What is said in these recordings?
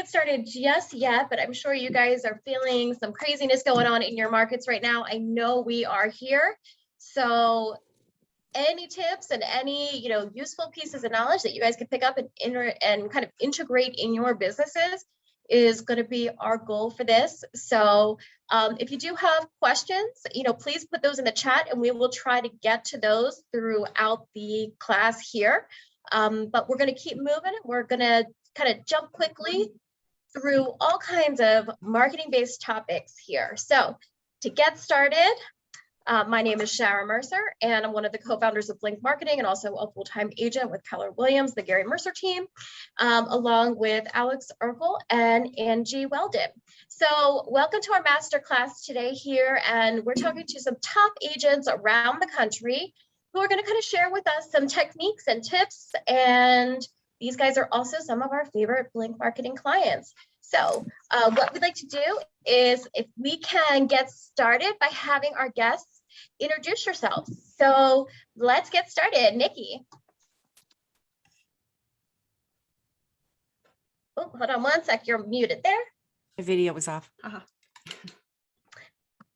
get started just yet, but I'm sure you guys are feeling some craziness going on in your markets right now. I know we are here. So any tips and any, useful pieces of knowledge that you guys can pick up and kind of integrate in your businesses is going to be our goal for this. So if you do have questions, please put those in the chat and we will try to get to those throughout the class here. But we're going to keep moving. We're going to kind of jump quickly through all kinds of marketing-based topics here. So to get started, my name is 𝘺𝗲𝗄𝗎 Mercer, and I'm one of the co-founders of Blink Marketing and also a full-time agent with Keller Williams, the Gary Mercer team, along with Alex Urkel and 𝗵𝗙 𝗿𝗏. So welcome to our masterclass today here, and we're talking to some top agents around the country who are going to kind of share with us some techniques and tips, and these guys are also some of our favorite Blink Marketing clients. So what we'd like to do is if we can get started by having our guests introduce yourselves. So let's get started. Nikki. Oh, hold on one sec. You're muted there. The video was off.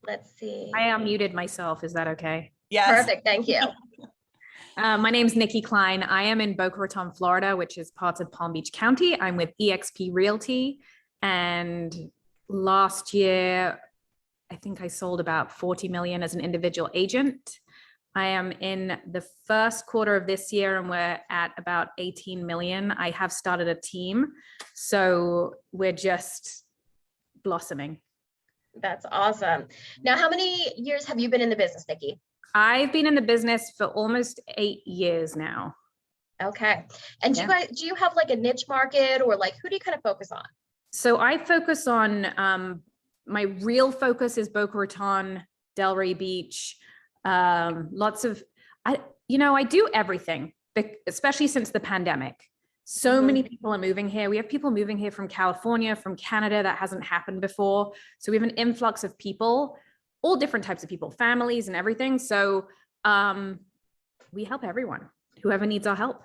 Let's see. I unmuted myself. Is that okay? Yes. Perfect. Thank you. My name's Nikki Klein. I am in Boca Raton, Florida, which is part of Palm Beach County. I'm with 𝗵𝚙 Realty. And last year, I think I sold about 40 million as an individual agent. I am in the first quarter of this year and we're at about 18 million. I have started a team, so we're just blossoming. That's awesome. Now, how many years have you been in the business, Nikki? I've been in the business for almost 8 years now. Okay. And do you have like a niche market, or like who do you kind of focus on? So I focus on, my real focus is Boca Raton, Delray Beach, lots of, I do everything, especially since the pandemic. So many people are moving here. We have people moving here from California, from Canada. That hasn't happened before. So we have an influx of people, all different types of people, families and everything. So we help everyone, whoever needs our help.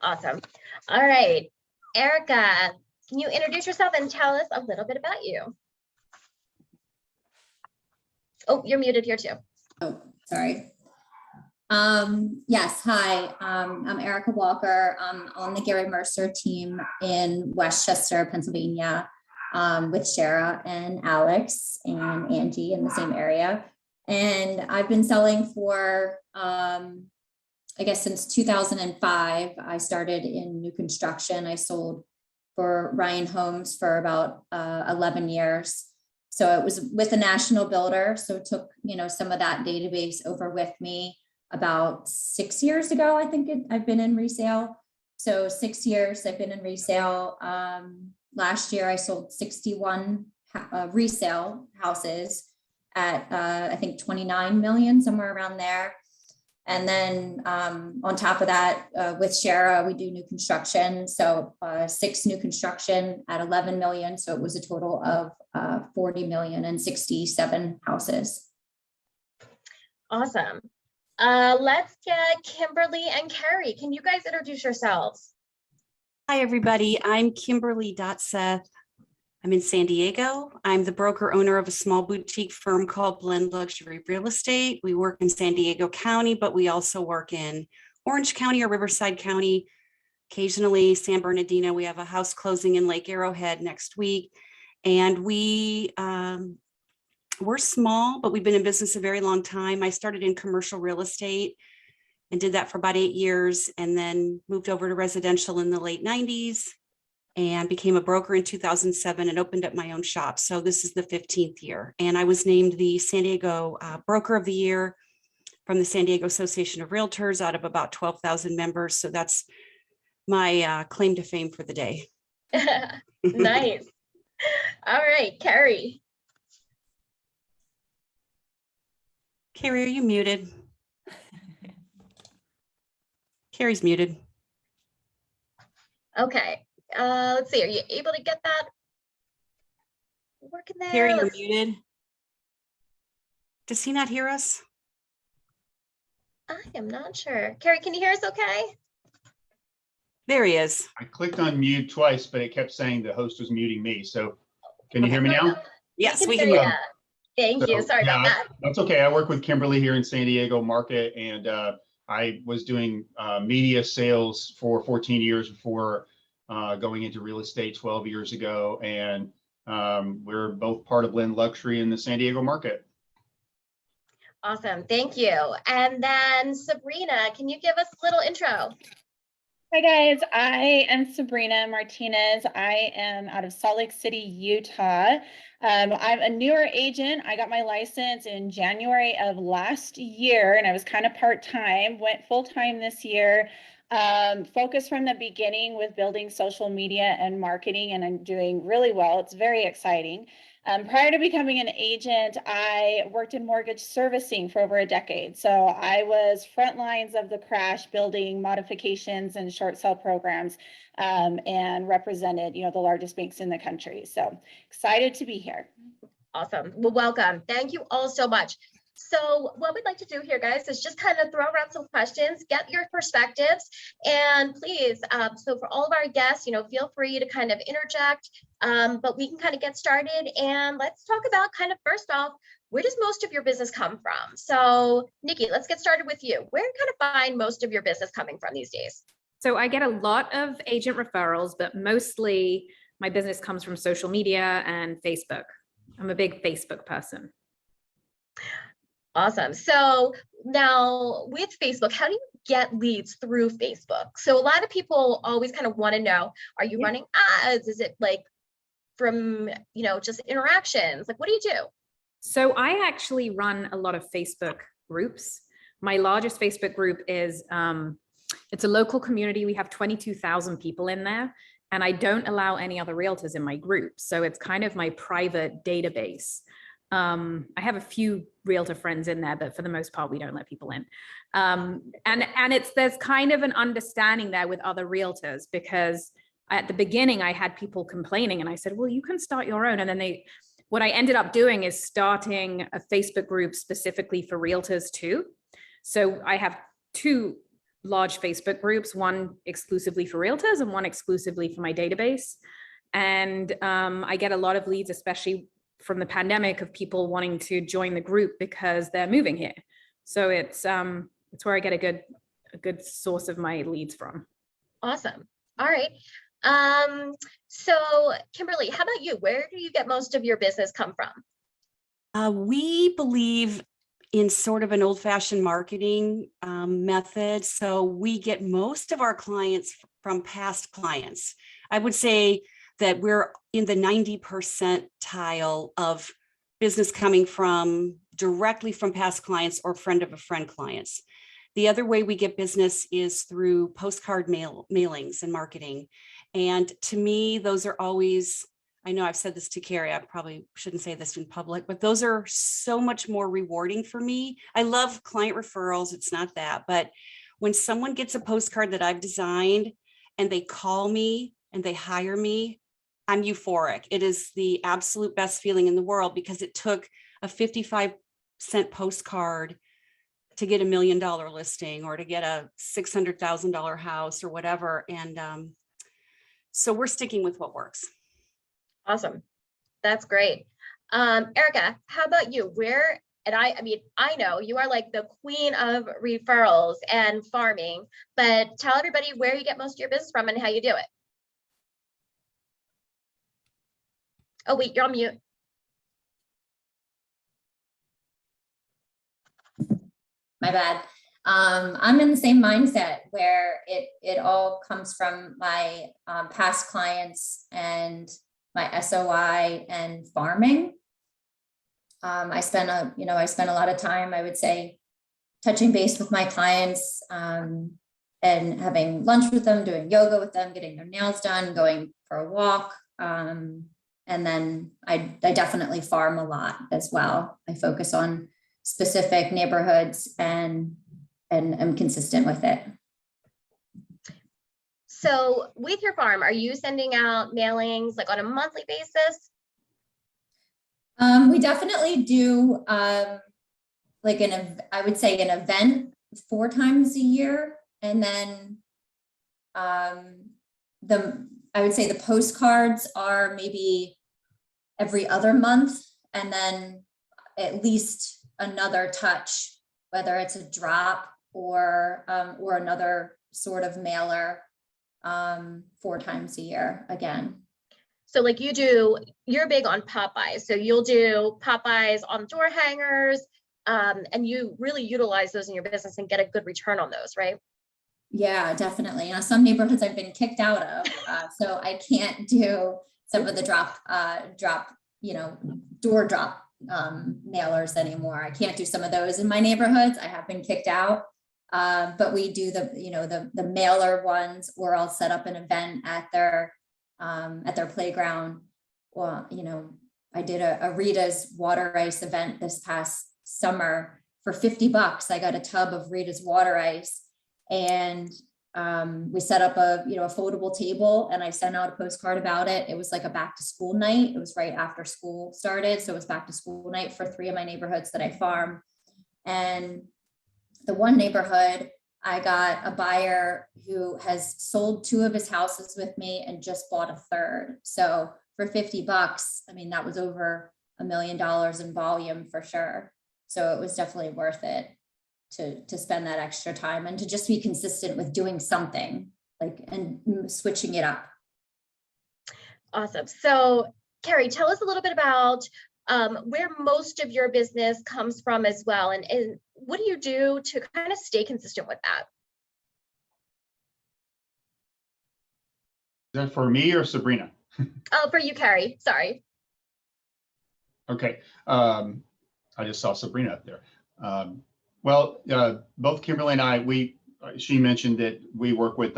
Awesome. All right, Erica, can you introduce yourself and tell us a little bit about you? Oh, you're muted here too. Oh, sorry. Yes, hi, I'm Erica Walker. I'm on the Gary Mercer team in Westchester, Pennsylvania, with 𝘺𝗧 and Alex and Angie in the same area. And I've been selling for, I guess since 2005. I started in new construction. I sold for Ryan Homes for about 11 years. So it was with a national builder. So it took, some of that database over with me. About 6 years ago, I think I've been in resale. So 6 years I've been in resale. Last year I sold 61 resale houses at I think 29 million, somewhere around there. And then on top of that, with 𝘺𝗧, we do new construction. So 6 new construction at 11 million. So it was a total of 40 million and 67 houses. Awesome. Let's get Kimberly and Carrie. Can you guys introduce yourselves? Hi, everybody. I'm 𝗵𝗙𝗎𝗄𝗏. I'm in San Diego. I'm the broker owner of a small boutique firm called Blend Luxury Real Estate. We work in San Diego County, but we also work in Orange County or Riverside County. Occasionally San Bernardino. We have a house closing in Lake Arrowhead next week. And we're small, but we've been in business a very long time. I started in commercial real estate and did that for about 8 years, and then moved over to residential in the late 90s. And became a broker in 2007 and opened up my own shop. So this is the 15th year. And I was named the San Diego Broker of the Year from the San Diego Association of Realtors out of about 12,000 members. So that's my claim to fame for the day. Nice. All right, Carrie. Carrie, are you muted? Carrie's muted. Okay. Let's see. Are you able to get that working there? Carrie, you're muted. Does he not hear us? I am not sure. Carrie, can you hear us okay? There he is. I clicked on mute twice, but it kept saying the host was muting me. So can you hear me now? Yes, we we can can hear hear ya. Thank you. Sorry about that. That's okay. I work with Kimberly here in San Diego market, and I was doing media sales for 14 years before going into real estate 12 years ago. And we're both part of Lynn Luxury in the San Diego market. Awesome. Thank you. And then Sabrina, can you give us a little intro? Hi guys, I am Sabrina Martinez. I am out of Salt Lake City, Utah. I'm a newer agent. I got my license in January of last year and I was kind of part-time, went full-time this year. Focused from the beginning with building social media and marketing, and I'm doing really well. It's very exciting. Prior to becoming an agent, I worked in mortgage servicing for over a decade. So I was front lines of the crash, building modifications and short sale programs, and represented, the largest banks in the country. So excited to be here. Awesome. Well, welcome. Thank you all so much. So what we'd like to do here, guys, is just kind of throw around some questions, get your perspectives, and please, so for all of our guests, feel free to kind of interject, but we can kind of get started. And let's talk about kind of first off, where does most of your business come from? So Nikki, let's get started with you. Where do you kind of find most of your business coming from these days? So I get a lot of agent referrals, but mostly my business comes from social media and Facebook. I'm a big Facebook person. Awesome. So now with Facebook, how do you get leads through Facebook? So a lot of people always kind of want to know, are you running ads? Is it like from, just interactions? Like, what do you do? So I actually run a lot of Facebook groups. My largest Facebook group is, it's a local community. We have 22,000 people in there, and I don't allow any other realtors in my group. So it's kind of my private database. I have a few realtor friends in there, but for the most part, we don't let people in. And there's kind of an understanding there with other realtors, because at the beginning I had people complaining and I said, well, you can start your own. And then what I ended up doing is starting a Facebook group specifically for realtors too. So I have two large Facebook groups, one exclusively for realtors and one exclusively for my database. And I get a lot of leads, especially from the pandemic, of people wanting to join the group because they're moving here. So it's where I get a good source of my leads from. Awesome. All right. So Kimberly, how about you? Where do you get most of your business come from? We believe in sort of an old-fashioned marketing method. So we get most of our clients from past clients. I would say that we're in the 90 percentile of business coming directly from past clients or friend of a friend clients. The other way we get business is through postcard mailings and marketing. And to me, those are always, I know I've said this to Carrie, I probably shouldn't say this in public, but those are so much more rewarding for me. I love client referrals, it's not that, but when someone gets a postcard that I've designed and they call me and they hire me, I'm euphoric. It is the absolute best feeling in the world, because it took a 55-cent postcard to get $1 million listing or to get a $600,000 house or whatever. And so we're sticking with what works. Awesome. That's great. Erica, how about you? I know you are like the queen of referrals and farming, but tell everybody where you get most of your business from and how you do it. Oh, wait, you're on mute. My bad. I'm in the same mindset where it all comes from my past clients and my SOI and farming. I spend a lot of time, I would say, touching base with my clients and having lunch with them, doing yoga with them, getting their nails done, going for a walk. And then I definitely farm a lot as well. I focus on specific neighborhoods and I'm consistent with it. So with your farm, are you sending out mailings like on a monthly basis? We definitely do I would say an event 4 times a year. And then I would say the postcards are maybe every other month, and then at least another touch, whether it's a drop or another sort of mailer 4 times a year again. So like you're big on Popeyes. So you'll do Popeyes on door hangers, and you really utilize those in your business and get a good return on those, right? Yeah, definitely. Some neighborhoods I've been kicked out of, so I can't do some of the door drop mailers anymore. I can't do some of those in my neighborhoods. I have been kicked out, but we do the mailer ones, or I'll set up an event at their playground. Well, I did a 𝗺𝗲𝗄𝗃 water ice event this past summer for $50. I got a tub of 𝗺𝗃𝗃's water ice. And we set up a foldable table, and I sent out a postcard about it. It was like a back to school night. It was right after school started. So it was back to school night for 3 of my neighborhoods that I farm. And the one neighborhood, I got a buyer who has sold 2 of his houses with me and just bought a 3rd. So for $50, I mean, that was over $1 million in volume for sure. So it was definitely worth it to spend that extra time and to just be consistent with doing something and switching it up. Awesome. So Carrie, tell us a little bit about where most of your business comes from as well. And what do you do to kind of stay consistent with that? Is that for me or Sabrina? Oh, for you, Carrie. Sorry. Okay. I just saw Sabrina up there. Well, both Kimberly and I, she mentioned that we work with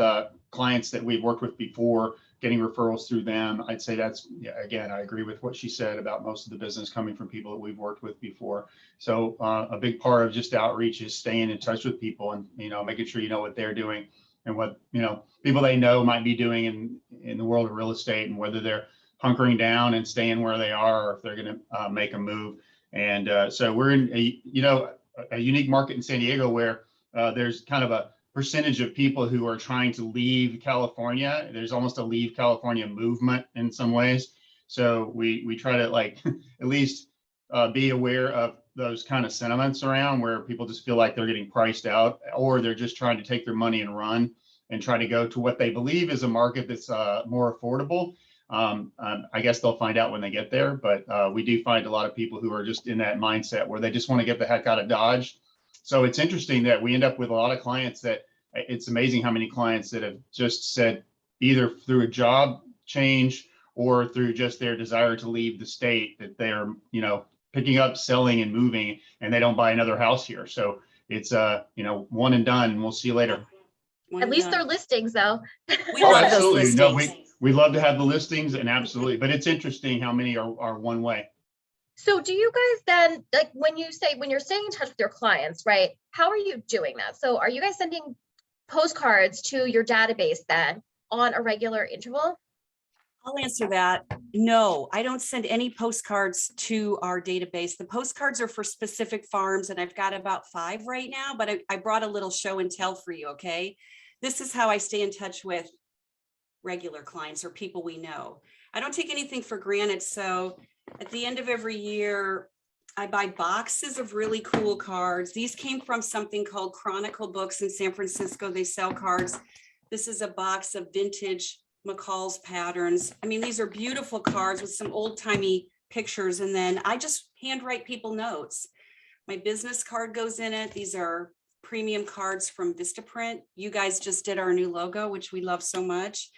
clients that we've worked with before, getting referrals through them. I'd say that's, again, I agree with what she said about most of the business coming from people that we've worked with before. So a big part of just outreach is staying in touch with people and, making sure you know what they're doing and what, people they know might be doing in the world of real estate, and whether they're hunkering down and staying where they are, or if they're going to make a move. And so we're in a unique market in San Diego where there's kind of a percentage of people who are trying to leave California. There's almost a leave California movement in some ways. So we try to at least be aware of those kind of sentiments around where people just feel like they're getting priced out, or they're just trying to take their money and run and try to go to what they believe is a market that's more affordable. I guess they'll find out when they get there, but we do find a lot of people who are just in that mindset where they just want to get the heck out of Dodge. So it's interesting that we end up with a lot of clients that it's amazing how many clients that have just said, either through a job change or through just their desire to leave the state, that they're, picking up, selling, and moving, and they don't buy another house here. So it's one and done. We'll see you later. At least they're listings though. We love those absolutely. No, listings. we love to have the listings, and absolutely, but it's interesting how many are one way. So do you guys then, when you're staying in touch with your clients, right? How are you doing that? So are you guys sending postcards to your database then on a regular interval? I'll answer that. No, I don't send any postcards to our database. The postcards are for specific farms, and I've got about 5 right now, but I brought a little show and tell for you, okay? This is how I stay in touch with regular clients or people we know. I don't take anything for granted. So at the end of every year, I buy boxes of really cool cards. These came from something called Chronicle Books in San Francisco. They sell cards. This is a box of vintage McCall's patterns. I mean, these are beautiful cards with some old timey pictures. And then I just handwrite people notes. My business card goes in it. These are premium cards from Vistaprint. You guys just did our new logo, which we love so much.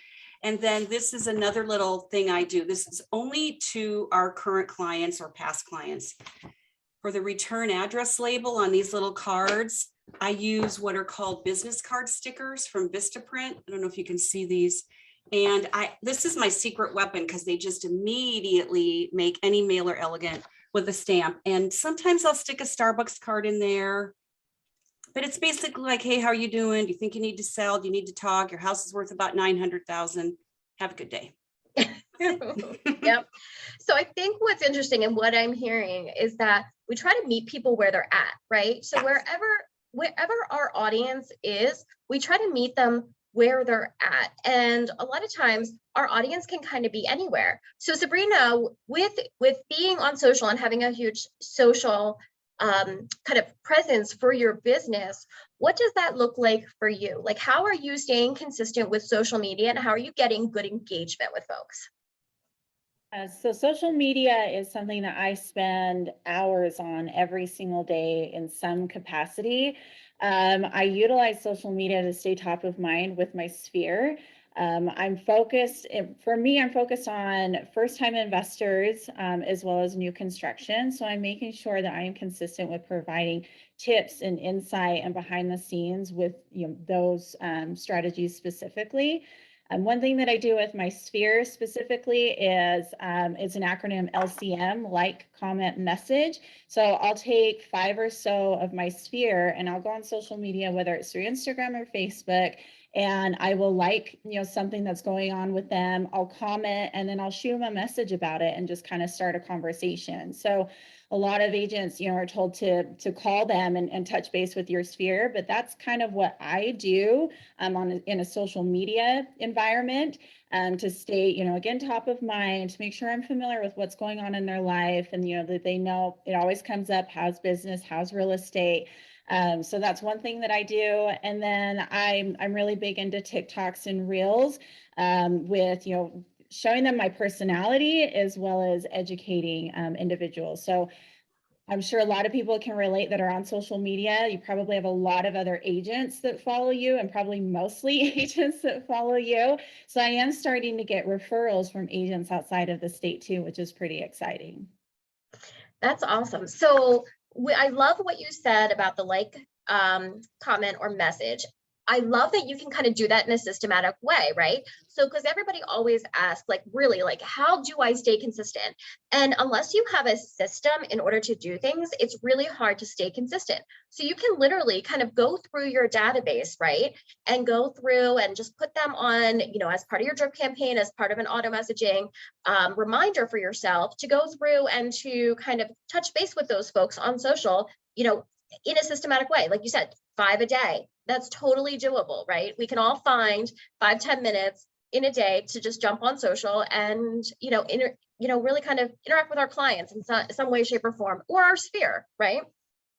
And then this is another little thing I do. This is only to our current clients or past clients. For the return address label on these little cards, I use what are called business card stickers from Vistaprint. I don't know if you can see these. And this is my secret weapon, because they just immediately make any mailer elegant with a stamp. And sometimes I'll stick a Starbucks card in there. But it's basically like, hey, how are you doing? Do you think you need to sell? Do you need to talk? Your house is worth about $900,000. Have a good day. Yep. So I think what's interesting and what I'm hearing is that we try to meet people where they're at, right? So Yeah. wherever our audience is, we try to meet them where they're at. And a lot of times our audience can kind of be anywhere. So Sabrina, with being on social and having a huge social kind of presence for your business, what does that look like for you? Like, how are you staying consistent with social media, and how are you getting good engagement with folks? So social media is something that I spend hours on every single day in some capacity. I utilize social media to stay top of mind with my sphere. I'm focused on first-time investors as well as new construction. So I'm making sure that I am consistent with providing tips and insight and behind the scenes with those strategies specifically. One thing that I do with my sphere specifically is it's an acronym LCM, like, comment, message. So I'll take 5 or so of my sphere and I'll go on social media, whether it's through Instagram or Facebook, and I will like, something that's going on with them. I'll comment and then I'll shoot them a message about it and just kind of start a conversation. So a lot of agents, are told to call them and touch base with your sphere, but that's kind of what I do in a social media environment to stay, again, top of mind, to make sure I'm familiar with what's going on in their life, and that they know it always comes up, how's business, how's real estate. So that's one thing that I do. And then I'm really big into TikToks and Reels with, showing them my personality as well as educating individuals. So I'm sure a lot of people can relate that are on social media. You probably have a lot of other agents that follow you, and probably mostly agents that follow you. So I am starting to get referrals from agents outside of the state too, which is pretty exciting. That's awesome. So I love what you said about the like, comment, or message. I love that you can kind of do that in a systematic way, right? So, because everybody always asks, like, really, like, how do I stay consistent? And unless you have a system in order to do things, it's really hard to stay consistent. So you can literally kind of go through your database, right? And go through and just put them on, as part of your drip campaign, as part of an auto messaging reminder for yourself to go through and to kind of touch base with those folks on social, in a systematic way. Like you said, 5 a day. That's totally doable, right? We can all find 5-10 minutes in a day to just jump on social and, really kind of interact with our clients in some way, shape, or form, or our sphere, right?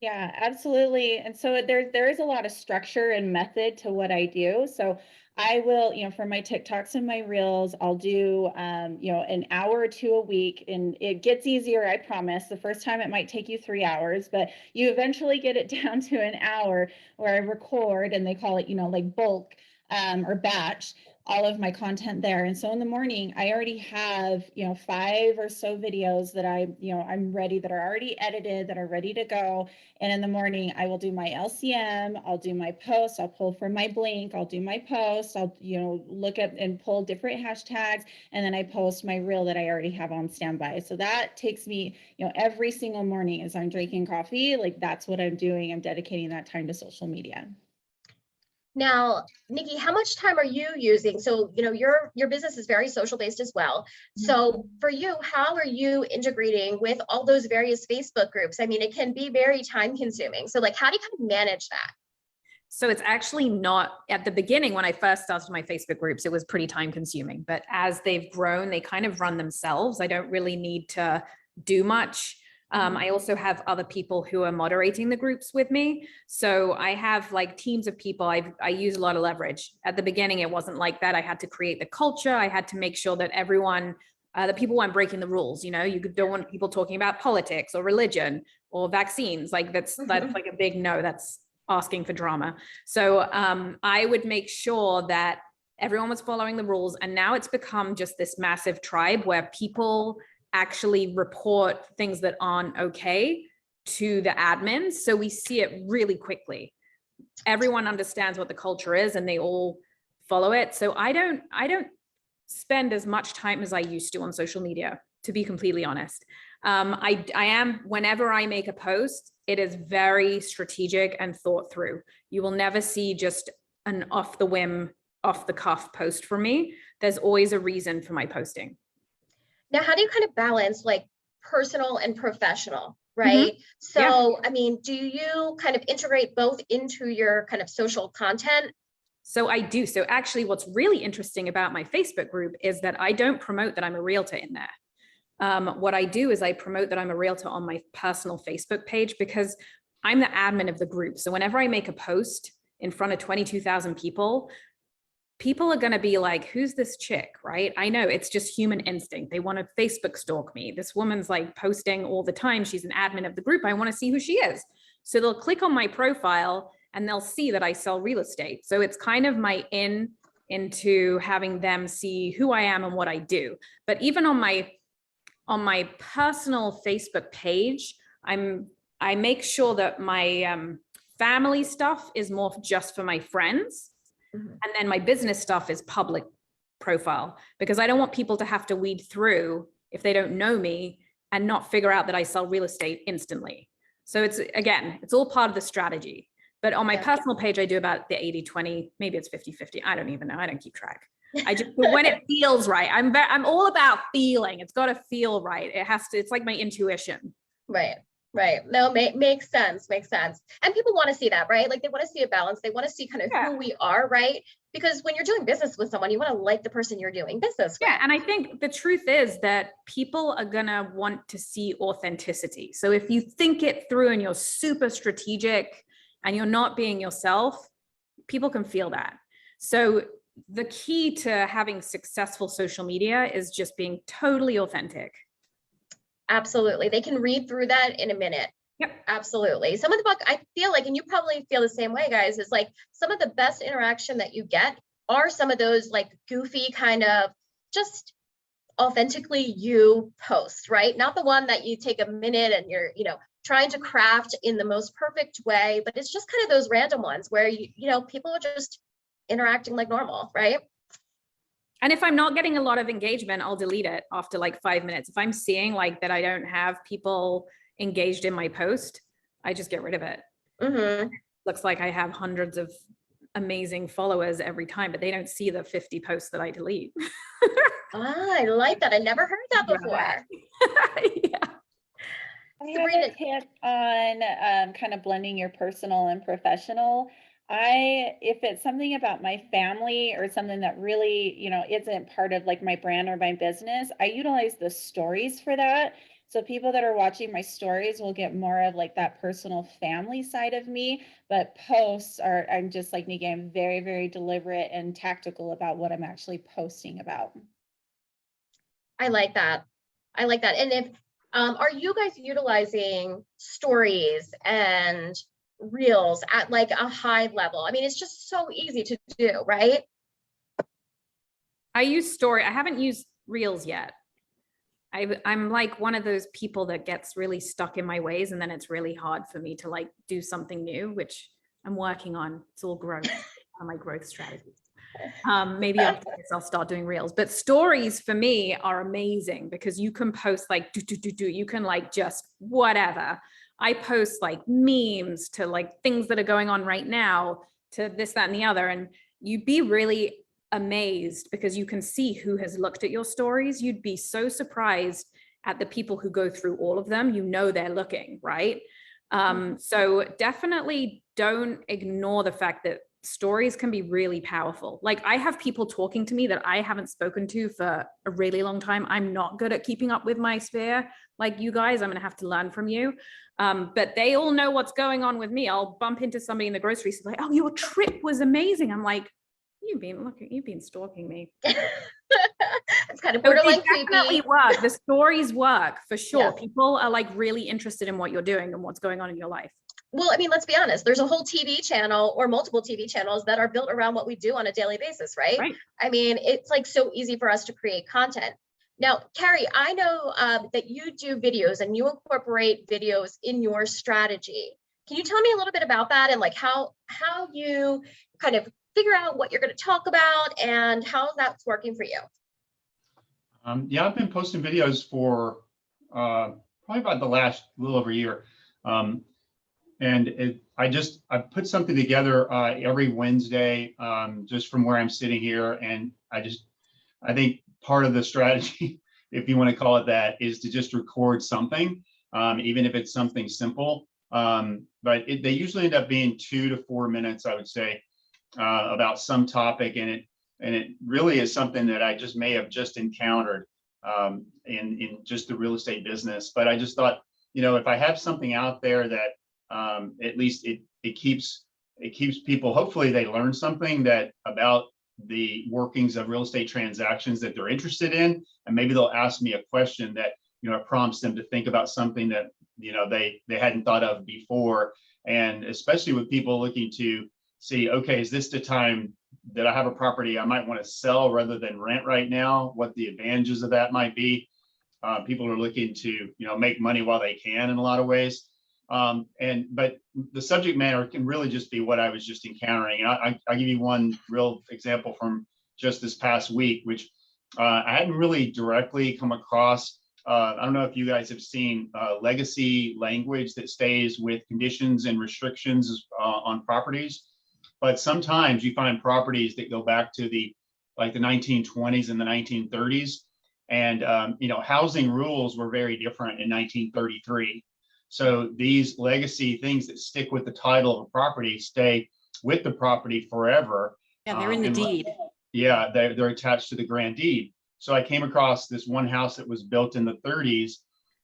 Yeah, absolutely. And so there is a lot of structure and method to what I do. So I will, for my TikToks and my Reels, I'll do, an hour or 2 a week, and it gets easier, I promise. The first time it might take you 3 hours, but you eventually get it down to an hour where I record, and they call it, like bulk or batch, all of my content there. And so in the morning, I already have, 5 or so videos that I'm ready, that are already edited, that are ready to go. And in the morning, I will do my LCM, I'll do my post, I'll pull from my blink, I'll do my post, I'll, look at and pull different hashtags, and then I post my reel that I already have on standby. So that takes me, every single morning as I'm drinking coffee, like, that's what I'm doing. I'm dedicating that time to social media. Now, Nikki, how much time are you using? So, your business is very social based as well. So for you, how are you integrating with all those various Facebook groups? I mean, it can be very time consuming. So, like, how do you kind of manage that? So it's actually not, at the beginning, when I first started my Facebook groups, it was pretty time consuming, but as they've grown, they kind of run themselves. I don't really need to do much. I also have other people who are moderating the groups with me. So I have like teams of people. I use a lot of leverage. At the beginning, it wasn't like that. I had to create the culture. I had to make sure that everyone, the people weren't breaking the rules. You don't want people talking about politics or religion or vaccines. Like that's like a big no. That's asking for drama. So I would make sure that everyone was following the rules. And now it's become just this massive tribe where people actually report things that aren't okay to the admins. So we see it really quickly. Everyone understands what the culture is and they all follow it. So I don't spend as much time as I used to on social media, to be completely honest. I am, whenever I make a post, it is very strategic and thought through. You will never see just an off the whim, off the cuff post from me. There's always a reason for my posting. Now, how do you kind of balance like personal and professional, right? So, Yeah. I mean, do you kind of integrate both into your kind of social content So I do. So actually what's really interesting about my Facebook group is that I don't promote that I'm a realtor in there. What I do is I promote that I'm a realtor on my personal Facebook page because I'm the admin of the group. So whenever I make a post in front of 22,000 people, people are going to be like, who's this chick, right? I know it's just human instinct. They want to Facebook stalk me. This woman's like posting all the time. She's an admin of the group. I want to see who she is. So they'll click on my profile and they'll see that I sell real estate. So it's kind of my into having them see who I am and what I do. But even on my personal Facebook page, I make sure that my family stuff is more just for my friends. And then my business stuff is public profile, because I don't want people to have to weed through if they don't know me and not figure out that I sell real estate instantly. So it's, again, it's all part of the strategy. But on my personal page, I do about the 80-20, maybe it's 50-50. I don't even know. I don't keep track. I just, but when it feels right, I'm all about feeling. It's got to feel right. It has to, it's like my intuition. Right. Right. No, makes sense. Makes sense. And people want to see that, right? Like they want to see a balance. They want to see kind of who we are, right? Because when you're doing business with someone, you want to like the person you're doing business with. Yeah. And I think the truth is that people are going to want to see authenticity. So if you think it through and you're super strategic and you're not being yourself, people can feel that. So the key to having successful social media is just being totally authentic. Absolutely. They can read through that in a minute. Yep. Absolutely. Some of the book, I feel like, and you probably feel the same way, guys, is like some of the best interaction that you get are some of those like goofy kind of just authentically you post, right? Not the one that you take a minute and you're, trying to craft in the most perfect way, but it's just kind of those random ones where people are just interacting like normal, right? And if I'm not getting a lot of engagement, I'll delete it after like 5 minutes. If I'm seeing like that I don't have people engaged in my post, I just get rid of it. Mm-hmm. Looks like I have hundreds of amazing followers every time, but they don't see the 50 posts that I delete. I like that. I never heard that before. Yeah. I have a tip on kind of blending your personal and professional. If it's something about my family or something that really, isn't part of like my brand or my business, I utilize the stories for that. So people that are watching my stories will get more of like that personal family side of me, but posts are, I'm just like Nikki, I'm very, very deliberate and tactical about what I'm actually posting about. I like that. I like that. And if, are you guys utilizing stories and reels at like a high level? I mean, it's just so easy to do, right? I use story. I haven't used reels yet. I'm like one of those people that gets really stuck in my ways, and then it's really hard for me to like do something new, which I'm working on. It's all growth on my growth strategies. Maybe after this I'll start doing reels, but stories for me are amazing because you can post like you can like just whatever. I post like memes to like things that are going on right now to this, that, and the other. And you'd be really amazed because you can see who has looked at your stories. You'd be so surprised at the people who go through all of them. They're looking, right? So definitely don't ignore the fact that stories can be really powerful. Like I have people talking to me that I haven't spoken to for a really long time. I'm not good at keeping up with my sphere. Like you guys, I'm going to have to learn from you. But they all know what's going on with me. I'll bump into somebody in the grocery store like, oh, your trip was amazing. I'm like, you've been stalking me. It's kind of borderline creepy. Definitely work. The stories work for sure. Yeah. People are like really interested in what you're doing and what's going on in your life. Well, I mean, let's be honest, there's a whole TV channel or multiple TV channels that are built around what we do on a daily basis, right? I mean, it's like so easy for us to create content. Now, Carrie, I know that you do videos and you incorporate videos in your strategy. Can you tell me a little bit about that and like how you kind of figure out what you're going to talk about and how that's working for you? Yeah, I've been posting videos for probably about the last little over a year. And I put something together every Wednesday, just from where I'm sitting here. And I think part of the strategy, if you want to call it that, is to just record something, even if it's something simple. But they usually end up being 2 to 4 minutes, I would say, about some topic, and it really is something that I just may have just encountered in just the real estate business. But I just thought, if I have something out there that at least it keeps people, hopefully they learn something that about the workings of real estate transactions that they're interested in, and maybe they'll ask me a question that prompts them to think about something that they hadn't thought of before. And especially with people looking to see, okay, is this the time that I have a property I might want to sell rather than rent right now? What the advantages of that might be. People are looking to make money while they can in a lot of ways. But the subject matter can really just be what I was just encountering. And I'll give you one real example from just this past week, which I hadn't really directly come across. I don't know if you guys have seen legacy language that stays with conditions and restrictions on properties, but sometimes you find properties that go back to the 1920s and the 1930s, and housing rules were very different in 1933. So these legacy things that stick with the title of a property stay with the property forever. Yeah, they're in the deed. Yeah, they're attached to the grand deed. So I came across this one house that was built in the 30s,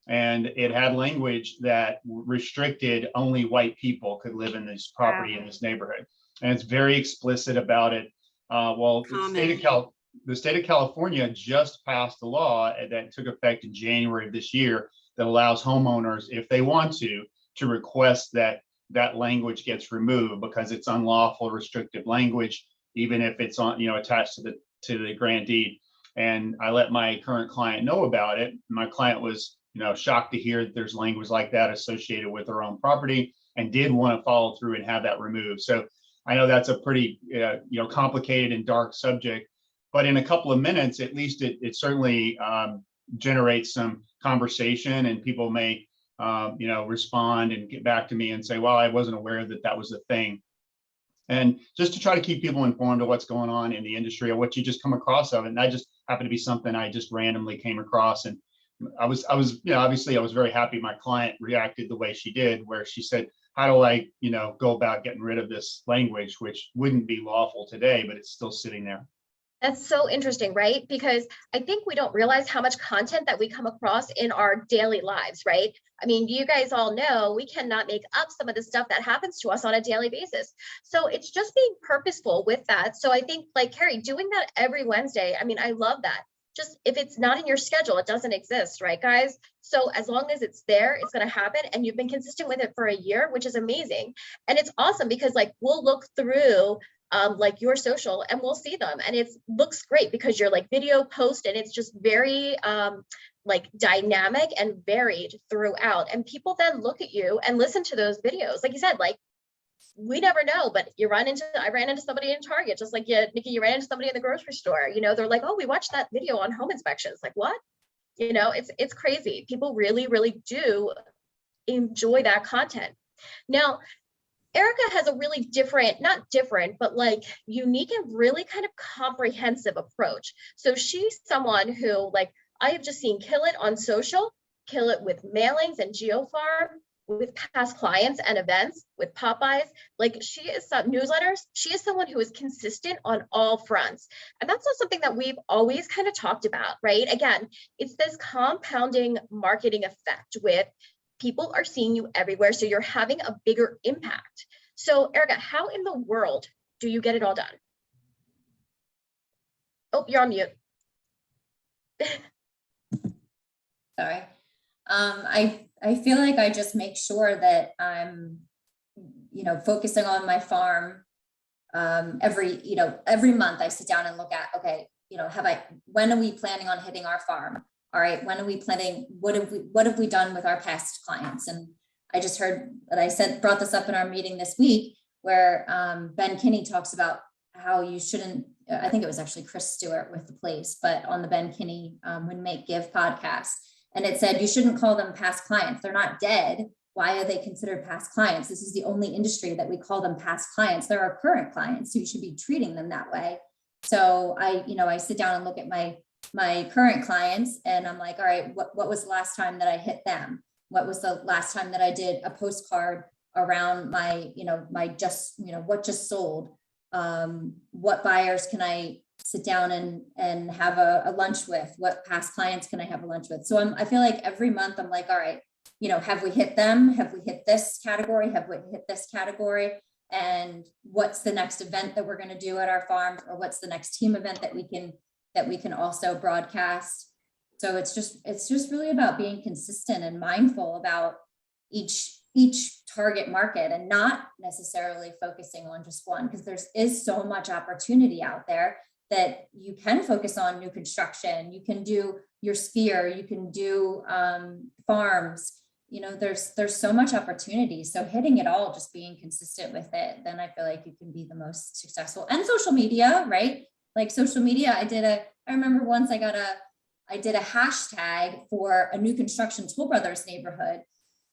and it had language that restricted only white people could live in this property in this neighborhood. And it's very explicit about it. Well, the state of California just passed a law that took effect in January of this year that allows homeowners, if they want to request that language gets removed because it's unlawful, restrictive language, even if it's on, attached to the grand deed. And I let my current client know about it. My client was, shocked to hear that there's language like that associated with her own property, and did want to follow through and have that removed. So I know that's a pretty, complicated and dark subject, but in a couple of minutes, at least it certainly generates some conversation, and people may, respond and get back to me and say, well, I wasn't aware that that was a thing. And just to try to keep people informed of what's going on in the industry or what you just come across of it. And that just happened to be something I just randomly came across. And I was, obviously I was very happy my client reacted the way she did, where she said, how do I, go about getting rid of this language, which wouldn't be lawful today, but it's still sitting there. That's so interesting, right? Because I think we don't realize how much content that we come across in our daily lives, right? I mean, you guys all know we cannot make up some of the stuff that happens to us on a daily basis. So it's just being purposeful with that. So I think, like Carrie, doing that every Wednesday, I mean, I love that. Just if it's not in your schedule, it doesn't exist, right, guys? So as long as it's there, it's going to happen. And you've been consistent with it for a year, which is amazing. And it's awesome because we'll look through your social and we'll see them, and it looks great because you're video post, and it's just very dynamic and varied throughout, and people then look at you and listen to those videos. Like you said, we never know, but I ran into somebody in Target, just like Nikki, you ran into somebody in the grocery store, they're like, oh, we watched that video on home inspections. Like, what? It's crazy. People really, really do enjoy that content. Now, Erica has a really not different, but unique and really kind of comprehensive approach. So she's someone who I have just seen kill it on social, kill it with mailings and geofarm, with past clients and events, with Popeyes. She is some newsletters. She is someone who is consistent on all fronts. And that's not something that we've always kind of talked about, right? Again, it's this compounding marketing effect with people are seeing you everywhere, so you're having a bigger impact. So Erica, how in the world do you get it all done? Oh, you're on mute. Sorry. I feel like I just make sure that I'm, focusing on my farm. Every month I sit down and look at, okay, when are we planning on hitting our farm? All right, when are we planning? What have we done with our past clients? And I just heard that brought this up in our meeting this week, where Ben Kinney talks about how you shouldn't. I think it was actually Chris Stewart with The Place, but on the Ben Kinney When Make Give podcast, and it said you shouldn't call them past clients. They're not dead. Why are they considered past clients? This is the only industry that we call them past clients. They're our current clients, so you should be treating them that way. So I sit down and look at my current clients, and I'm like, all right, what was the last time that I hit them? What was the last time that I did a postcard around my what just sold? What buyers can I sit down and have a lunch with? What past clients can I have a lunch with? So I feel like every month I'm like, all right, have we hit them? Have we hit this category? Have we hit this category? And what's the next event that we're going to do at our farm, or what's the next team event that we can also broadcast? So it's just really about being consistent and mindful about each target market, and not necessarily focusing on just one, because there is so much opportunity out there that you can focus on new construction. You can do your sphere, you can do farms. There's so much opportunity. So hitting it all, just being consistent with it, then I feel like you can be the most successful. And social media, right? Like social media, I remember once I did a hashtag for a new construction Toll Brothers neighborhood.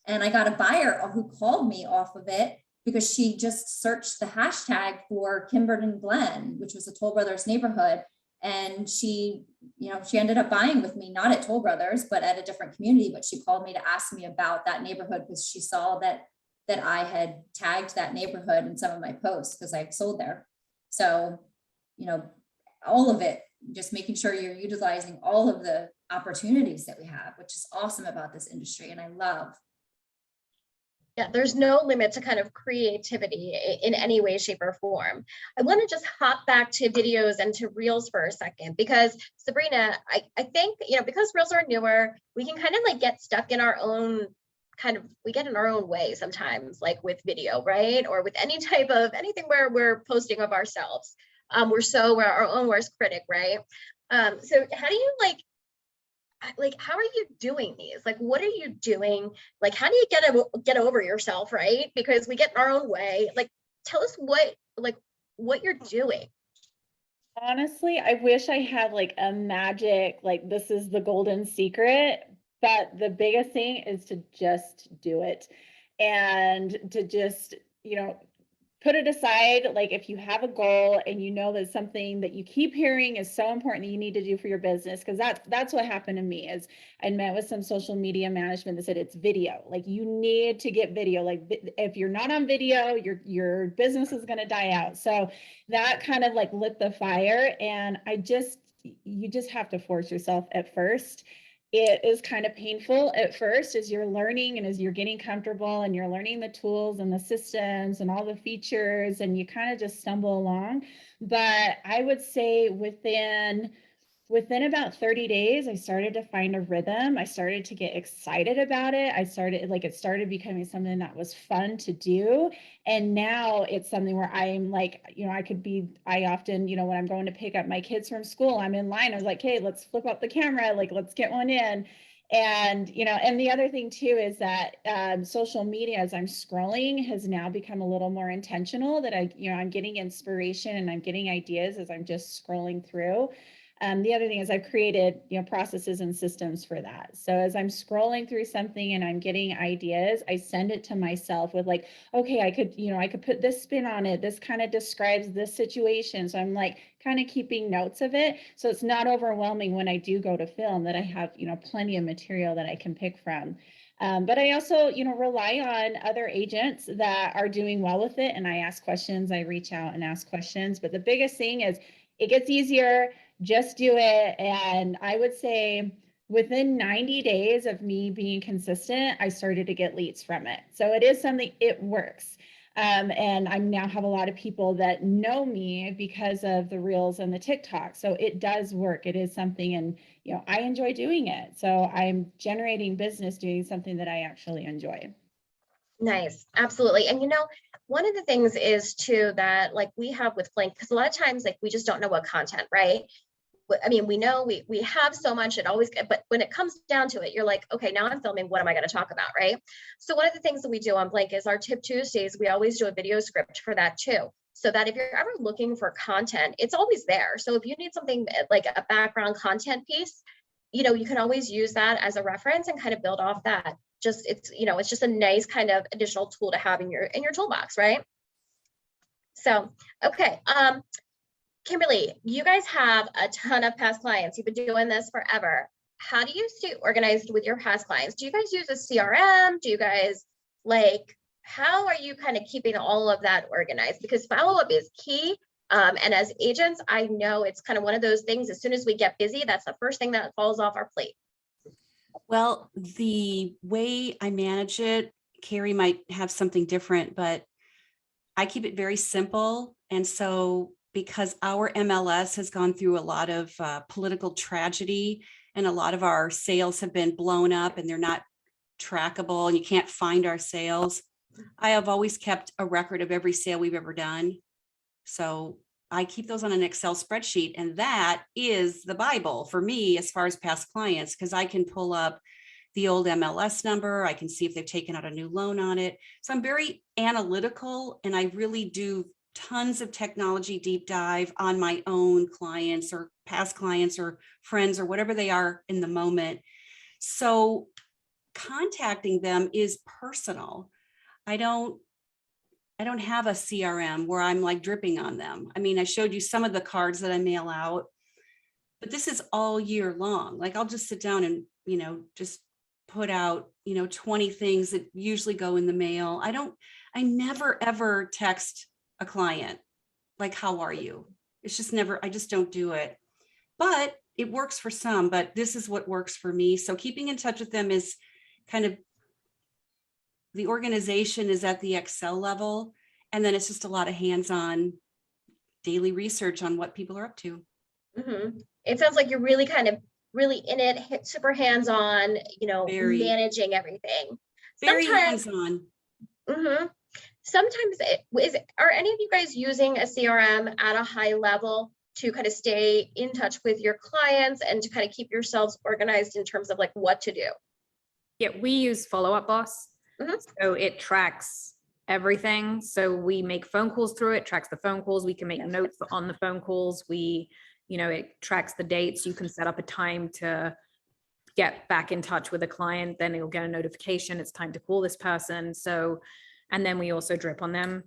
And I got a buyer who called me off of it because she just searched the hashtag for Kimber and Glen, which was a Toll Brothers neighborhood. And she ended up buying with me, not at Toll Brothers, but at a different community. But she called me to ask me about that neighborhood because she saw that I had tagged that neighborhood in some of my posts because I sold there. So, all of it, just making sure you're utilizing all of the opportunities that we have, which is awesome about this industry. And I love. Yeah, there's no limit to kind of creativity in any way, shape, or form. I want to just hop back to videos and to reels for a second, because Sabrina, I think, because reels are newer, we can kind of like get stuck in our own we get in our own way sometimes, like with video, right? Or with anything where we're posting of ourselves. We're our own worst critic, right? So how do you how are you doing these? Like, what are you doing? Like, how do you get over yourself, right? Because we get in our own way. Like, tell us what you're doing. Honestly, I wish I had like a magic, like this is the golden secret, but the biggest thing is to just do it, and to just, put it aside. Like if you have a goal and that something that you keep hearing is so important that you need to do for your business, because that's what happened to me. Is I met with some social media management that said it's video. Like you need to get video. Like if you're not on video, your business is going to die out. So that kind of like lit the fire. And you just have to force yourself at first. It is kind of painful at first as you're learning and as you're getting comfortable and you're learning the tools and the systems and all the features, and you kind of just stumble along. But I would say within about 30 days, I started to find a rhythm. I started to get excited about it. It started becoming something that was fun to do. And now it's something where I'm like, I often, when I'm going to pick up my kids from school, I'm in line. I was like, hey, let's flip up the camera. Like, let's get one in. And, and the other thing too, is that social media, as I'm scrolling, has now become a little more intentional, that I'm getting inspiration and I'm getting ideas as I'm just scrolling through. The other thing is I've created, processes and systems for that. So as I'm scrolling through something and I'm getting ideas, I send it to myself with like, okay, I could put this spin on it. This kind of describes this situation. So I'm like kind of keeping notes of it. So it's not overwhelming when I do go to film, that I have, plenty of material that I can pick from. But I also, rely on other agents that are doing well with it. And I ask questions, I reach out and ask questions. But the biggest thing is it gets easier. Just do it. And I would say within 90 days of me being consistent, I started to get leads from it. So it is something, it works. And I now have a lot of people that know me because of the reels and the TikTok. So it does work. It is something, and I enjoy doing it. So I'm generating business doing something that I actually enjoy. Nice. Absolutely. And one of the things is too that like we have with Flink, because a lot of times like we just don't know what content, right? I mean, we know we have so much, but when it comes down to it, you're like, okay, now I'm filming, what am I going to talk about, right? So one of the things that we do on Blink is our Tip Tuesdays. We always do a video script for that too. So that if you're ever looking for content, it's always there. So if you need something like a background content piece, you can always use that as a reference and kind of build off that. It's just a nice kind of additional tool to have in your toolbox, right? So, okay. Kimberly, you guys have a ton of past clients. You've been doing this forever. How do you stay organized with your past clients? Do you guys use a CRM? Do you guys how are you kind of keeping all of that organized? Because follow-up is key. And as agents, I know it's kind of one of those things, as soon as we get busy, that's the first thing that falls off our plate. Well, the way I manage it, Carrie might have something different, but I keep it very simple. And so because our MLS has gone through a lot of political tragedy, and a lot of our sales have been blown up and they're not trackable and you can't find our sales, I have always kept a record of every sale we've ever done. So I keep those on an Excel spreadsheet, and that is the Bible for me as far as past clients, because I can pull up the old MLS number. I can see if they've taken out a new loan on it. So I'm very analytical, and I really do tons of technology deep dive on my own clients or past clients or friends or whatever they are in the moment. So contacting them is personal. I don't have a CRM where I'm like dripping on them. I mean, I showed you some of the cards that I mail out, but this is all year long. Like I'll just sit down and, just put out, 20 things that usually go in the mail. I never ever text a client like, how are you? It's just never, I just don't do it, but it works for some, but this is what works for me. So keeping in touch with them is kind of, the organization is at the Excel level, and then it's just a lot of hands-on daily research on what people are up to. Mm-hmm. It sounds like you're really kind of really in it, super hands-on, Very. managing everything. Very Sometimes, hands-on. mm-hmm. Sometimes are any of you guys using a CRM at a high level to kind of stay in touch with your clients and to kind of keep yourselves organized in terms of like what to do? Yeah, we use Follow Up Boss. Mhm. So it tracks everything. So we make phone calls through it, tracks the phone calls. We can make notes on the phone calls. It tracks the dates. You can set up a time to get back in touch with a client. Then it'll get a notification. It's time to call this person. So, and then we also drip on them.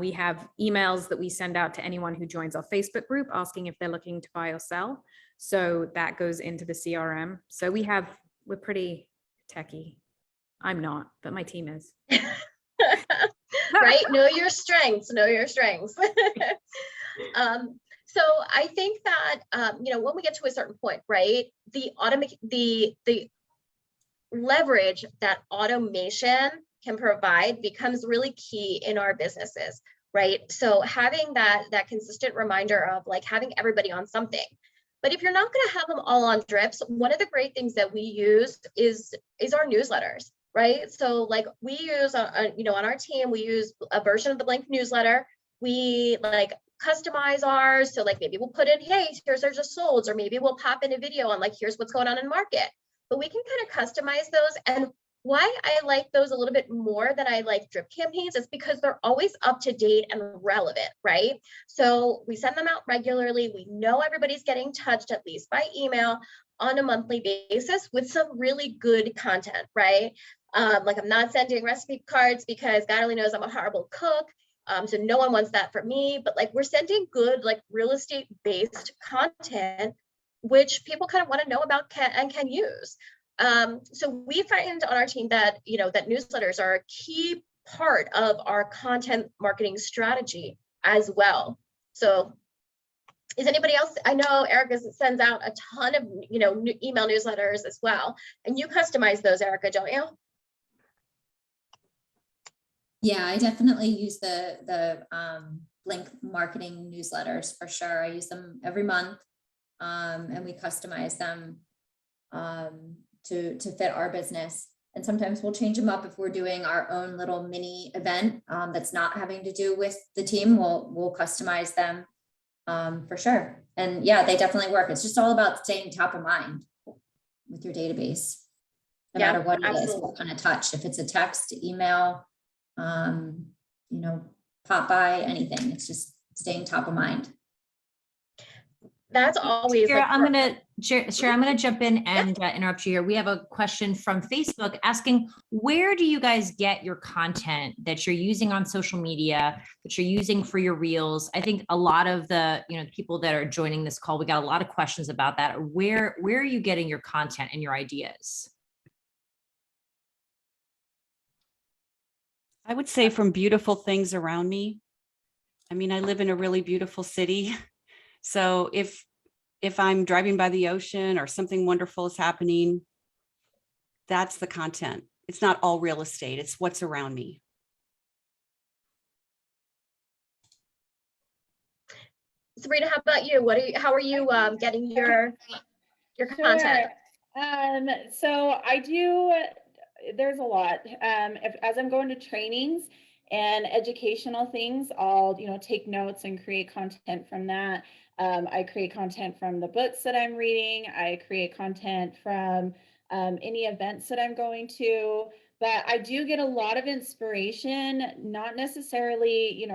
We have emails that we send out to anyone who joins our Facebook group asking if they're looking to buy or sell. So that goes into the CRM. So we're pretty techie. I'm not, but my team is. Right? Know your strengths. So I think that, when we get to a certain point, right, the leverage that automation can provide becomes really key in our businesses, right? So having that consistent reminder of like having everybody on something. But if you're not going to have them all on drips, one of the great things that we use is our newsletters, right? So like we use, on our team, we use a version of the blank newsletter. We like customize ours. So like maybe we'll put in, hey, here's our just solds, or maybe we'll pop in a video on like, here's what's going on in market. But we can kind of customize those. And why I like those a little bit more than I like drip campaigns is because they're always up to date and relevant, right? So we send them out regularly. We know everybody's getting touched at least by email on a monthly basis with some really good content, right? Like I'm not sending recipe cards because God only knows I'm a horrible cook. So no one wants that from me, but like we're sending good, like real estate based content, which people kind of want to know about and can use. So we find on our team that, that newsletters are a key part of our content marketing strategy as well. So is anybody else? I know Erica sends out a ton of, email newsletters as well. And you customize those, Erica, don't you? Yeah, I definitely use the link marketing newsletters for sure. I use them every month, and we customize them to fit our business. And sometimes we'll change them up if we're doing our own little mini event that's not having to do with the team. We'll customize them for sure. And yeah, they definitely work. It's just all about staying top of mind with your database, no matter what it is, what kind of touch. If it's a text, email, pop by, anything. It's just staying top of mind. That's always Shara, like, I'm gonna jump in and interrupt you here. We have a question from Facebook asking, where do you guys get your content that you're using on social media, that you're using for your reels? I think a lot of the people that are joining this call, we got a lot of questions about that. Where are you getting your content and your ideas? I would say from beautiful things around me. I mean, I live in a really beautiful city. So if I'm driving by the ocean or something wonderful is happening, that's the content. It's not all real estate. It's what's around me. Sabrina, how about you? How are you getting your content? So I do, there's a lot. As I'm going to trainings and educational things, I'll, take notes and create content from that. I create content from the books that I'm reading. I create content from any events that I'm going to. But I do get a lot of inspiration, not necessarily,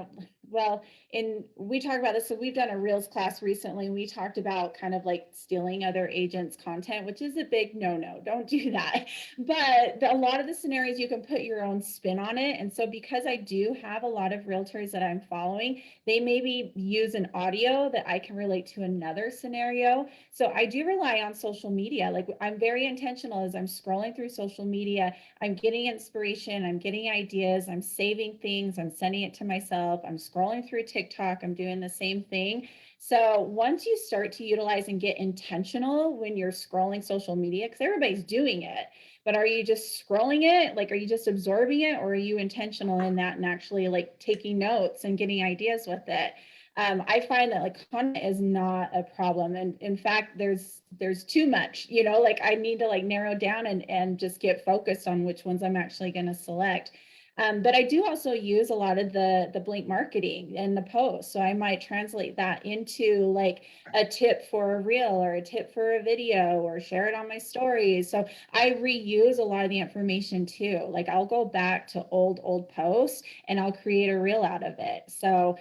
we talk about this. So we've done a Reels class recently. We talked about kind of like stealing other agents' content, which is a big no-no. Don't do that. But a lot of the scenarios, you can put your own spin on it. And so because I do have a lot of realtors that I'm following, they maybe use an audio that I can relate to another scenario. So I do rely on social media. Like, I'm very intentional as I'm scrolling through social media. I'm getting inspiration, I'm getting ideas, I'm saving things, I'm sending it to myself, I'm scrolling through TikTok, I'm doing the same thing. So once you start to utilize and get intentional when you're scrolling social media, because everybody's doing it, but are you just scrolling it? Like, are you just absorbing it, or are you intentional in that and actually like taking notes and getting ideas with it? I find that like content is not a problem. And in fact, there's too much, like I need to like narrow down and just get focused on which ones I'm actually going to select. But I do also use a lot of the blink marketing in the post. So I might translate that into like a tip for a reel or a tip for a video or share it on my stories. So I reuse a lot of the information too. Like, I'll go back to old posts and I'll create a reel out of it. So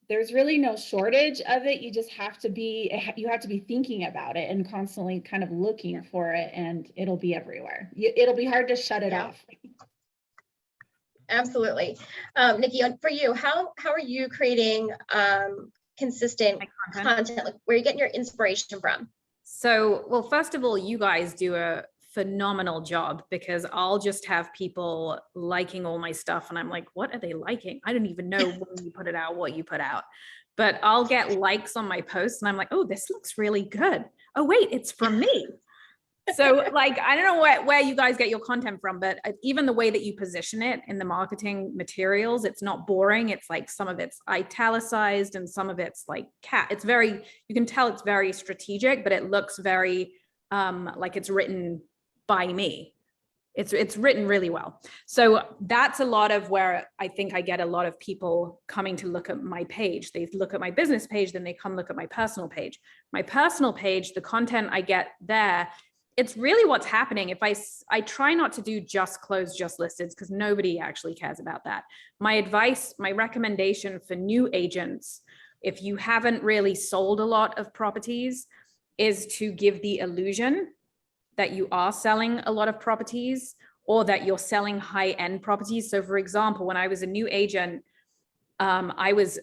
there's really no shortage of it. You just have to be thinking about it and constantly kind of looking for it, and it'll be everywhere. It'll be hard to shut it off. Absolutely. Nikki, for you, how are you creating consistent content? Like, where are you getting your inspiration from? So, well, first of all, you guys do a phenomenal job, because I'll just have people liking all my stuff and I'm like, what are they liking? I don't even know when you put it out, what you put out, but I'll get likes on my posts and I'm like, oh, this looks really good. Oh, wait, it's from me. So like, I don't know where you guys get your content from, but even the way that you position it in the marketing materials, it's not boring. It's like some of it's italicized and some of it's like it's very, you can tell it's very strategic, but it looks very like it's written by me. It's written really well. So that's a lot of where I think I get a lot of people coming to look at my page. They look at my business page, then they come look at my personal page. My personal page, the content I get there, it's really what's happening. If I try not to do just closed, just listeds, because nobody actually cares about that. My advice, my recommendation for new agents, if you haven't really sold a lot of properties, is to give the illusion that you are selling a lot of properties or that you're selling high-end properties. So for example, when I was a new agent, I was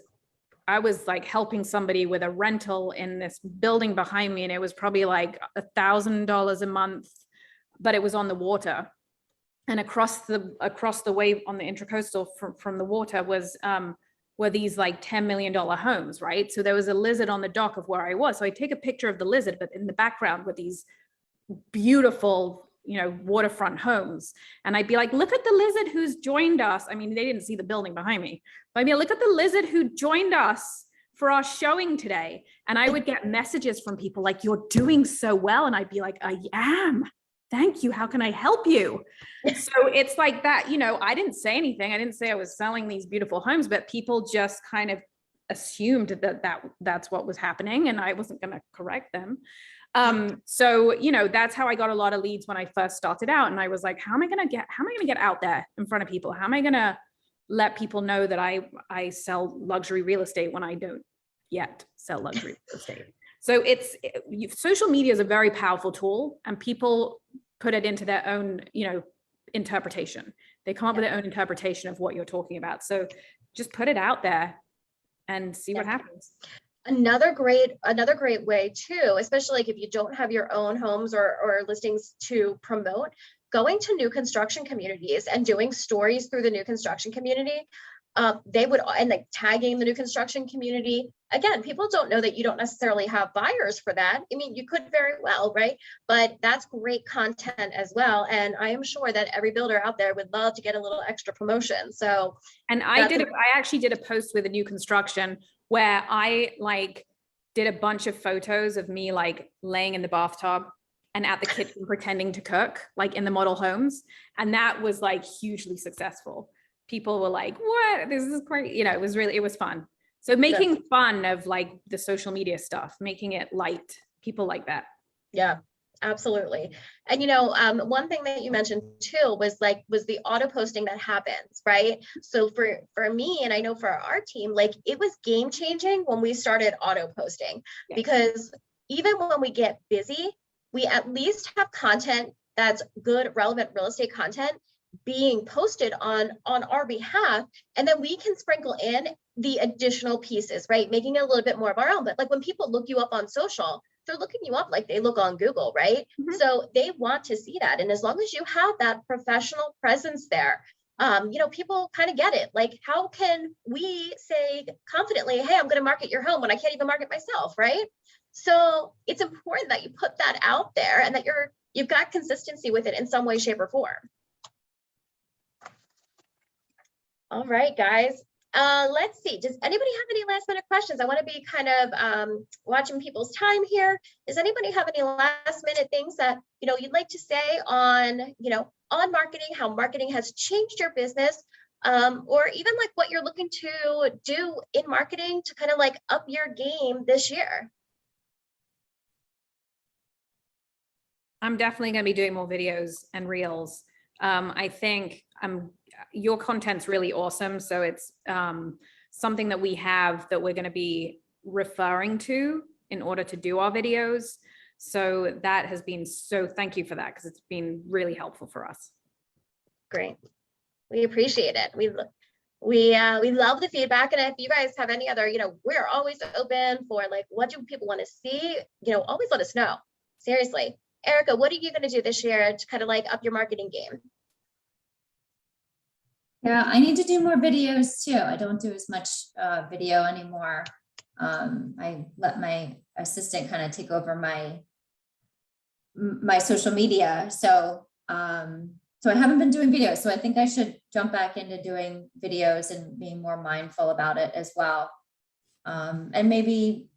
like helping somebody with a rental in this building behind me, and it was probably like $1,000 a month, but it was on the water. And across the way on the Intracoastal from the water were these like $10 million homes, right? So there was a lizard on the dock of where I was. So I take a picture of the lizard, but in the background were these beautiful, waterfront homes. And I'd be like, look at the lizard who's joined us. I mean, they didn't see the building behind me, but I'd be like, look at the lizard who joined us for our showing today. And I would get messages from people like, you're doing so well. And I'd be like, I am. Thank you. How can I help you? So it's like that, I didn't say anything. I didn't say I was selling these beautiful homes, but people just kind of assumed that's what was happening, and I wasn't going to correct them. So, that's how I got a lot of leads when I first started out. And I was like, how am I going to get out there in front of people? How am I going to let people know that I sell luxury real estate when I don't yet sell luxury real estate? So social media is a very powerful tool, and people put it into their own, interpretation. They come up with their own interpretation of what you're talking about. So just put it out there and see what happens. Another great way too, especially like if you don't have your own homes or listings to promote, going to new construction communities and doing stories through the new construction community they would, and like tagging the new construction community. Again, people don't know that you don't necessarily have buyers for that. I mean, you could very well, right? But that's great content as well. And I am sure that every builder out there would love to get a little extra promotion. So, and I actually did a post with a new construction where I like did a bunch of photos of me like laying in the bathtub and at the kitchen pretending to cook, like in the model homes. And that was like hugely successful. People were like, what? This is great. You know, it was fun. So making fun of like the social media stuff, making it light, people like that. Yeah, absolutely. And, you know, one thing that you mentioned too was the auto posting that happens, right? So for me, and I know for our team, like it was game changing when we started auto posting, because even when we get busy, we at least have content that's good, relevant real estate content being posted on our behalf, and then we can sprinkle in the additional pieces, right? Making it a little bit more of our own. But like when people look you up on social, they're looking you up like they look on Google, right? So they want to see that. And as long as you have that professional presence there, you know, people kind of get it. Like, how can we say confidently, hey, I'm going to market your home when I can't even market myself, right? So it's important that you put that out there and that you've got consistency with it in some way, shape, or form. All right, guys. Let's see. Does anybody have any last minute questions? I want to be kind of watching people's time here. Does anybody have any last minute things that, you know, you'd like to say on, you know, on marketing, how marketing has changed your business, or even like what you're looking to do in marketing to kind of like up your game this year? I'm definitely going to be doing more videos and reels. I think your content's really awesome. So it's something that we have that we're going to be referring to in order to do our videos. So that has been thank you for that, because it's been really helpful for us. Great. We appreciate it. We love the feedback. And if you guys have any other, you know, we're always open for like, what do people want to see? You know, always let us know. Seriously. Erica, what are you going to do this year to kind of like up your marketing game? Yeah, I need to do more videos too. I don't do as much video anymore. I let my assistant kind of take over my social media. So I haven't been doing videos. So I think I should jump back into doing videos and being more mindful about it as well. And maybe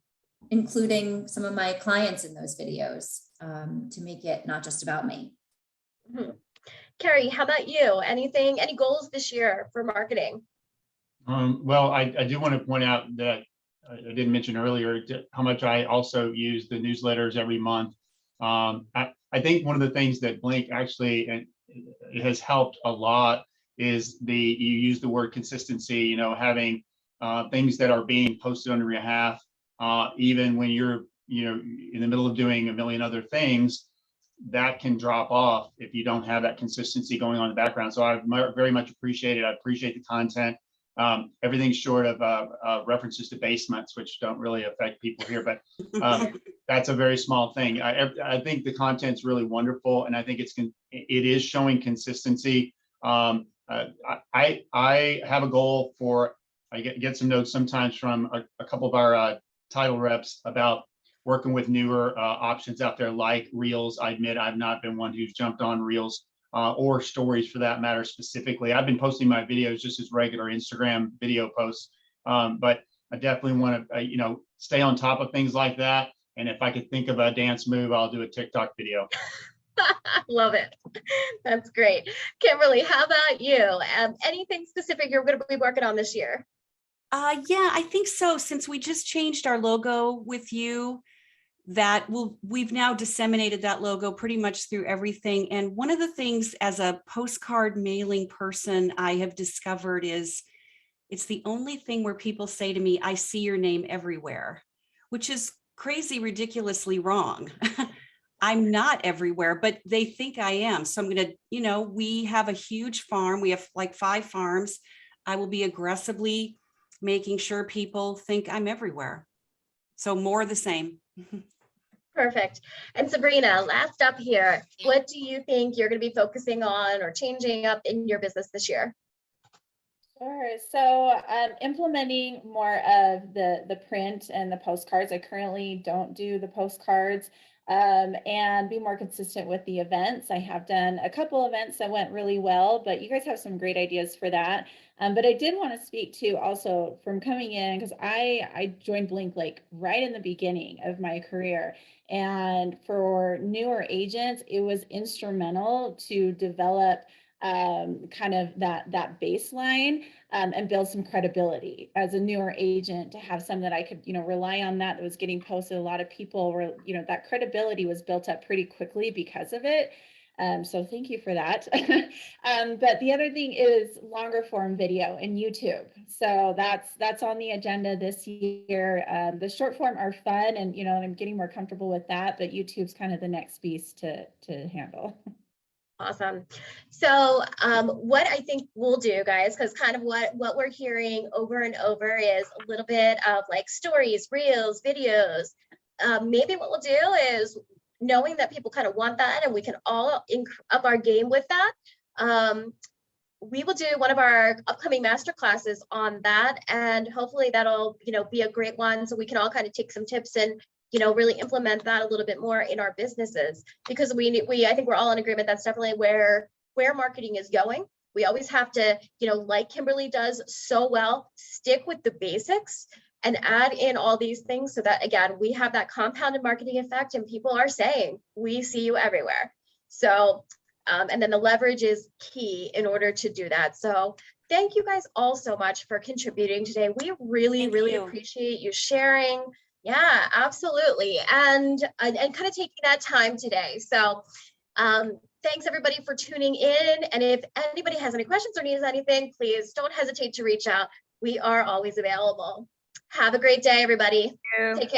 including some of my clients in those videos to make it not just about me. Mm-hmm. Carrie, how about you? Any goals this year for marketing? Well, I do want to point out that I didn't mention earlier how much I also use the newsletters every month. I think one of the things that Blink actually, and it has helped a lot, is you use the word consistency, you know, having things that are being posted on your behalf, even when you're, you know, in the middle of doing a million other things, that can drop off if you don't have that consistency going on in the background. So I very much appreciate it. I appreciate the content. Everything short of references to basements, which don't really affect people here, but that's a very small thing. I think the content's really wonderful, and I think it is showing consistency. I have a goal for, I get some notes sometimes from a couple of our title reps about working with newer options out there like Reels. I admit I've not been one who's jumped on Reels or stories for that matter specifically. I've been posting my videos just as regular Instagram video posts, but I definitely want to, you know, stay on top of things like that. And if I could think of a dance move, I'll do a TikTok video. Love it. That's great. Kimberly, how about you? Anything specific you're going to be working on this year? Yeah, I think so. Since we just changed our logo with you, we've now disseminated that logo pretty much through everything. And one of the things as a postcard mailing person I have discovered is it's the only thing where people say to me, I see your name everywhere, which is crazy, ridiculously wrong. I'm not everywhere, but they think I am. So I'm going to, you know, we have a huge farm. We have like 5 farms. I will be aggressively making sure people think I'm everywhere. So more of the same. Perfect. And Sabrina, last up here, what do you think you're going to be focusing on or changing up in your business this year? Sure. So implementing more of the print and the postcards. I currently don't do the postcards, and be more consistent with the events. I have done a couple events that went really well, but you guys have some great ideas for that. But I did want to speak to also from coming in, because I joined Blink like right in the beginning of my career. And for newer agents, it was instrumental to develop kind of that baseline, and build some credibility as a newer agent, to have some that I could, rely on, that was getting posted. A lot of people were, that credibility was built up pretty quickly because of it. So thank you for that. But the other thing is longer form video and YouTube. So that's on the agenda this year. The short form are fun, and I'm getting more comfortable with that, but YouTube's kind of the next beast to handle. Awesome. So what I think we'll do, guys, because kind of what we're hearing over and over is a little bit of like stories, reels, videos. Maybe what we'll do is, knowing that people kind of want that and we can all up our game with that, we will do one of our upcoming master classes on that, and hopefully that'll be a great one, so we can all kind of take some tips and really implement that a little bit more in our businesses, because I think we're all in agreement that's definitely where marketing is going. We always have to, like Kimberly does so well, stick with the basics and add in all these things, so that again, we have that compounded marketing effect and people are saying, we see you everywhere. So, and then the leverage is key in order to do that. So thank you guys all so much for contributing today. We really appreciate you sharing. Yeah, absolutely. And kind of taking that time today. So thanks everybody for tuning in. And if anybody has any questions or needs anything, please don't hesitate to reach out. We are always available. Have a great day, everybody. Take care.